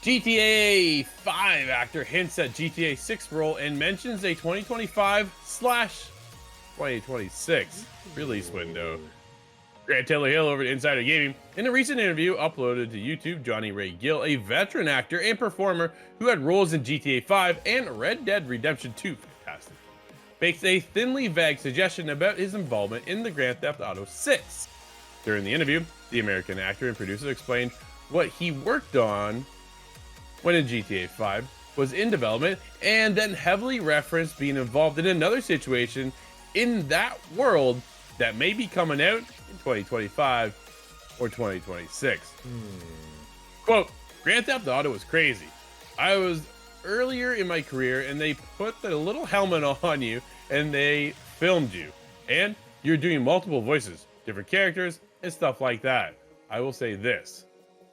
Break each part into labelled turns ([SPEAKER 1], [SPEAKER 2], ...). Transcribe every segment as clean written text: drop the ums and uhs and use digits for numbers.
[SPEAKER 1] GTA 5 actor hints at GTA 6 role and mentions a 2025/2026 release window. Grant Taylor Hill over to Insider Gaming. In a recent interview uploaded to YouTube, Johnny Ray Gill, a veteran actor and performer who had roles in GTA 5 and Red Dead Redemption 2, fantastic, makes a thinly vague suggestion about his involvement in the Grand Theft Auto 6. During the interview, the American actor and producer explained what he worked on when in GTA 5 was in development, and then heavily referenced being involved in another situation in that world that may be coming out in 2025 or 2026. Quote, Grand Theft Auto was crazy. I was earlier in my career and they put the little helmet on you and they filmed you. And you're doing multiple voices, different characters, and stuff like that. I will say this.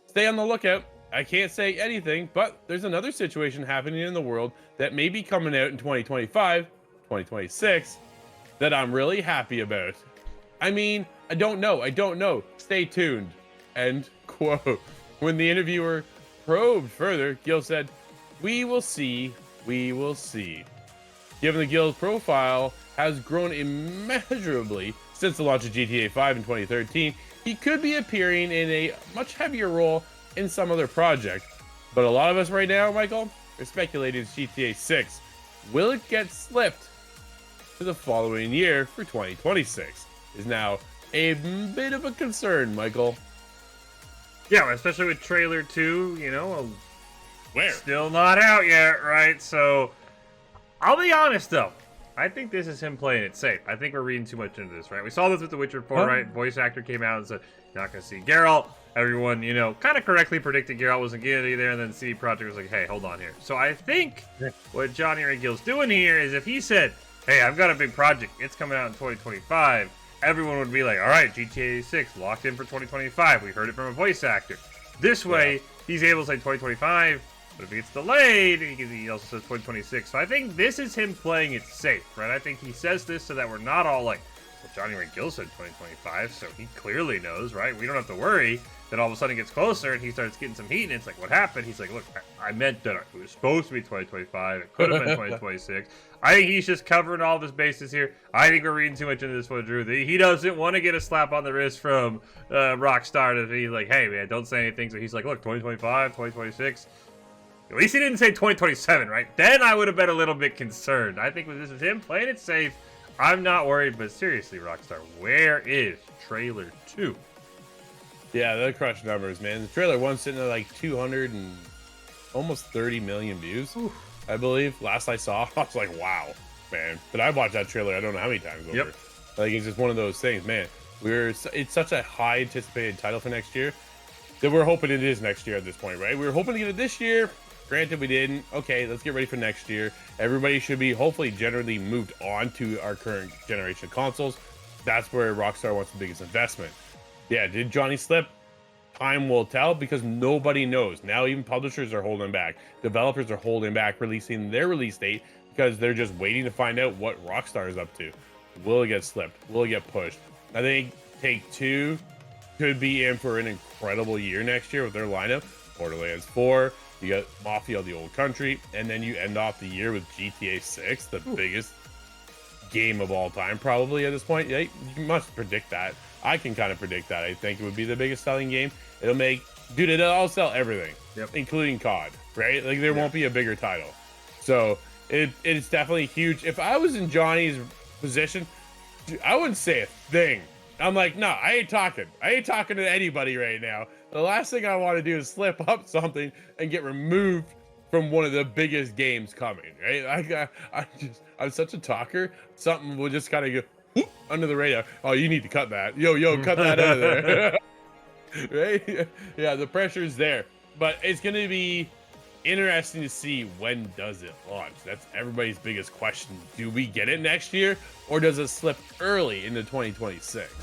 [SPEAKER 1] Stay on the lookout. I can't say anything, but there's another situation happening in the world that may be coming out in 2025, 2026 that I'm really happy about. I mean, I don't know. Stay tuned. End quote. When the interviewer probed further, Gill said, we will see. Given that Gill's profile has grown immeasurably since the launch of GTA 5 in 2013, he could be appearing in a much heavier role in some other project. But a lot of us right now, Michael, are speculating GTA 6. Will it get slipped to the following year for 2026? Is now a bit of a concern, Michael.
[SPEAKER 2] Yeah, especially with trailer 2, you know,
[SPEAKER 1] Where?
[SPEAKER 2] still not out yet, right? So, I'll be honest though. I think this is him playing it safe. I think we're reading too much into this, right? We saw this with The Witcher 4, right? Voice actor came out and said, you're not going to see Geralt. Everyone, you know, kind of correctly predicted Geralt wasn't going to be there, and then CD Projekt was like, hey, hold on here. So I think what Johnny Ray Gill's doing here is if he said, hey, I've got a big project, it's coming out in 2025, everyone would be like, all right, GTA 6 locked in for 2025. We heard it from a voice actor. This way, he's able to say 2025, but if it gets delayed, he also says 2026. So I think this is him playing it safe, right? I think he says this so that we're not all like, well, Johnny Ray Gill said 2025, so he clearly knows, right? We don't have to worry that all of a sudden it gets closer and he starts getting some heat, and it's like, what happened? He's like, look, I meant that it was supposed to be 2025. It could have been 2026. I think he's just covering all of his bases here. I think we're reading too much into this one, Drew. He doesn't want to get a slap on the wrist from Rockstar to be like, hey, man, don't say anything. So he's like, look, 2025, 2026. At least he didn't say 2027, right? Then I would have been a little bit concerned. I think this is him playing it safe. I'm not worried, but seriously, Rockstar, where is trailer 2?
[SPEAKER 1] Yeah, they're crushed numbers, man. The trailer 1's sitting at like 200 and almost 30 million views, I believe. Last I saw, I was like, wow, man. But I watched that trailer I don't know how many times over. Like, it's just one of those things, man. It's such a high anticipated title for next year that we're hoping it is next year at this point, right? We were hoping to get it this year. Granted, we didn't. Okay, let's get ready for next year. Everybody should be hopefully generally moved on to our current generation consoles. That's where Rockstar wants the biggest investment. Yeah, did Johnny slip? Time will tell, because nobody knows. Now even publishers are holding back. Developers are holding back releasing their release date because they're just waiting to find out what Rockstar is up to. Will it get slipped? Will it get pushed? I think Take-Two could be in for an incredible year next year with their lineup. Borderlands 4, you got Mafia: The Old Country, and then you end off the year with GTA 6, the biggest game of all time probably at this point. Yeah, you must predict that. I can kind of predict that. I think it would be the biggest selling game. It'll all sell everything, including COD, right? Like, there won't be a bigger title. So it's definitely huge. If I was in Johnny's position, I wouldn't say a thing. I'm like, no, I ain't talking to anybody right now. The last thing I want to do is slip up something and get removed from one of the biggest games coming, right? I'm such a talker. Something will just kind of go whoop, under the radar. Oh, you need to cut that. Yo, cut that out of there. Right? Yeah, the pressure's there. But it's going to be interesting to see, when does it launch? That's everybody's biggest question. Do we get it next year, or does it slip early into 2026?